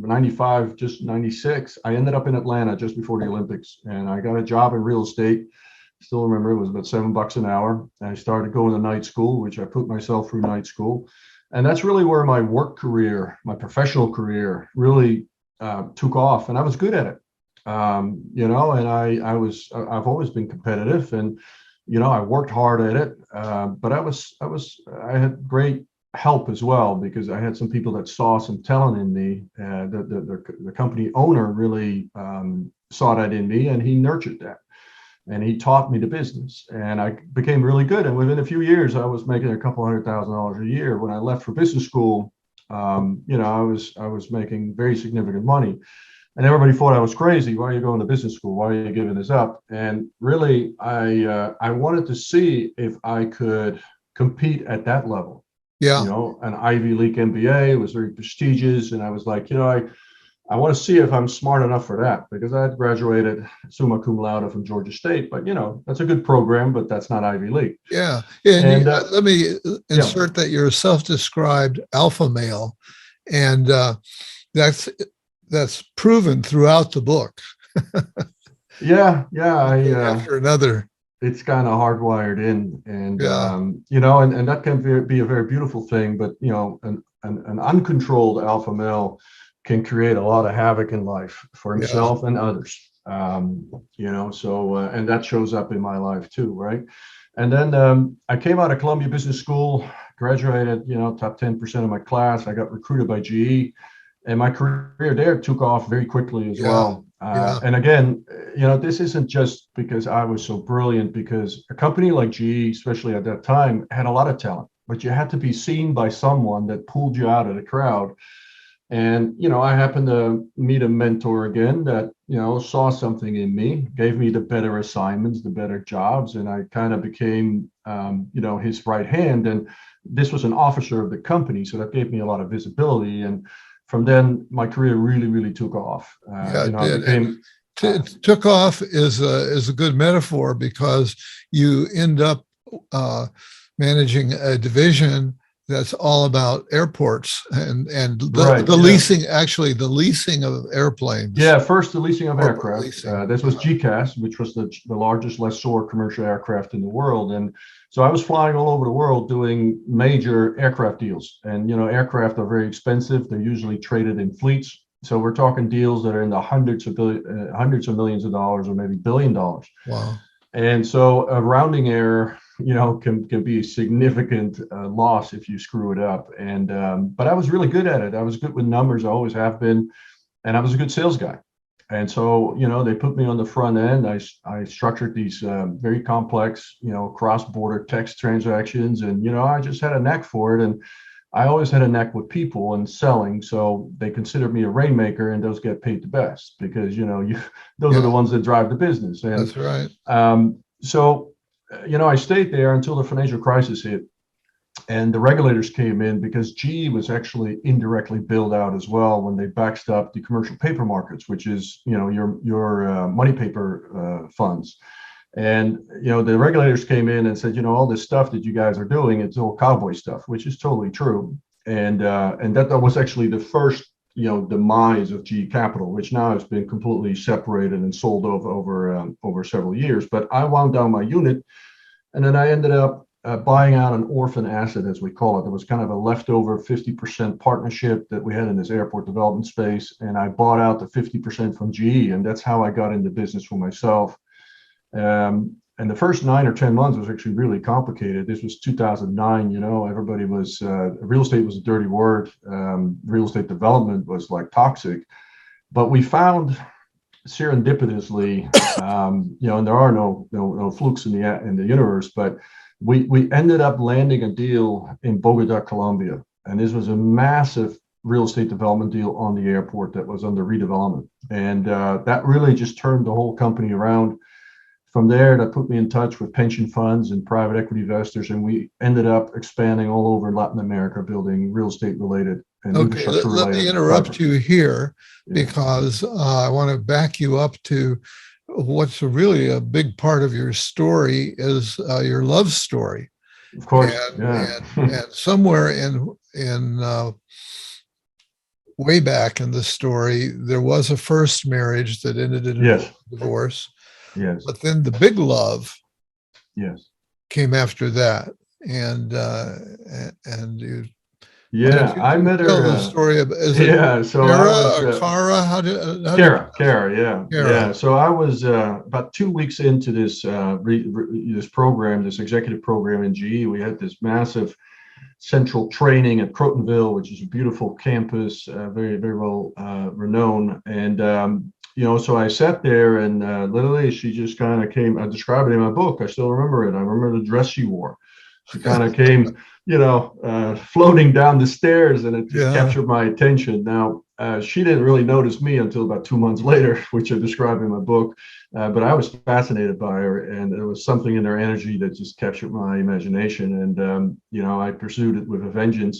95, just 96, I ended up in Atlanta just before the Olympics, and I got a job in real estate. Still remember it was about $7 an hour. And I started going to night school, which I put myself through night school. And that's really where my work career, my professional career really took off. And I was good at it. And I've always been competitive, and, I worked hard at it. But I had great help as well, because I had some people that saw some talent in me. The company owner really saw that in me, and he nurtured that. And he taught me the business, and I became really good. And within a few years, I was making a couple $100,000 a year. When I left for business school, I was making very significant money, and everybody thought I was crazy. Why are you going to business school? Why are you giving this up? And really, I wanted to see if I could compete at that level. Yeah. An Ivy League MBA was very prestigious, and I was like, I want to see if I'm smart enough for that, because I had graduated summa cum laude from Georgia State, but that's a good program, but that's not Ivy League. Yeah. And let me insert yeah. that you're a self-described alpha male, and that's proven throughout the book. Yeah. After another. It's kind of hardwired in, and and that can be a very beautiful thing, but an uncontrolled alpha male can create a lot of havoc in life for himself and others. And that shows up in my life too, right? And then I came out of Columbia Business School, graduated, top 10% of my class. I got recruited by GE, and my career there took off very quickly as well. And again, this isn't just because I was so brilliant, because a company like GE, especially at that time, had a lot of talent, but you had to be seen by someone that pulled you out of the crowd. And, I happened to meet a mentor again that, saw something in me, gave me the better assignments, the better jobs. And I kind of became, his right hand. And this was an officer of the company. So that gave me a lot of visibility. And from then, my career really, really took off. Took off is a good metaphor, because you end up managing a division that's all about airports and the leasing of airplanes. Yeah, first the leasing of aircraft. This was GCAS, which was the largest lessor commercial aircraft in the world. And so I was flying all over the world doing major aircraft deals. And aircraft are very expensive. They're usually traded in fleets. So we're talking deals that are in the hundreds of millions of dollars, or maybe $1 billion. Wow. And so a rounding error, can be a significant loss if you screw it up. And but I was really good at it. I was good with numbers. I always have been, and I was a good sales guy. And so they put me on the front end. I structured these very complex, cross-border text transactions, and I just had a knack for it. And I always had a knack with people and selling, so they considered me a rainmaker, and those get paid the best, because those are the ones that drive the business. And that's right. I stayed there until the financial crisis hit, and the regulators came in, because GE was actually indirectly bailed out as well when they backstopped the commercial paper markets, which is your money paper funds. And the regulators came in and said, all this stuff that you guys are doing, it's all cowboy stuff, which is totally true. And that was actually the first demise of GE Capital, which now has been completely separated and sold over several years. But I wound down my unit, and then I ended up buying out an orphan asset, as we call it. It was kind of a leftover 50% partnership that we had in this airport development space, and I bought out the 50% from GE, and that's how I got into business for myself. And the first 9 or 10 months was actually really complicated. This was 2009, everybody was, real estate was a dirty word. Real estate development was like toxic. But we found serendipitously, and there are no flukes in the universe, but we ended up landing a deal in Bogota, Colombia. And this was a massive real estate development deal on the airport that was under redevelopment. And that really just turned the whole company around. From there, that put me in touch with pension funds and private equity investors, and we ended up expanding all over Latin America, building real estate related and infrastructure related. Let me interrupt you here, because I want to back you up to what's really a big part of your story is your love story. Of course, and somewhere in way back in the story, there was a first marriage that ended in a Yes. divorce, Yes. but then the big love Yes. came after that. And you, why don't Yeah. I you met tell the her. story of, is it Yeah. So I Kara was. or Kara? How do you Kara, pronounce Kara, yeah, it? Kara? yeah. So I was about 2 weeks into this this program, this executive program in GE. We had this massive central training at Crotonville, which is a beautiful campus, very very well renowned. And so I sat there, and literally she just kind of came. I described it in my book. I still remember it. I remember the dress she wore. She kind of came, floating down the stairs, and it just Yeah. captured my attention. Now, she didn't really notice me until about 2 months later, which I describe in my book. But I was fascinated by her, and there was something in her energy that just captured my imagination. And I pursued it with a vengeance.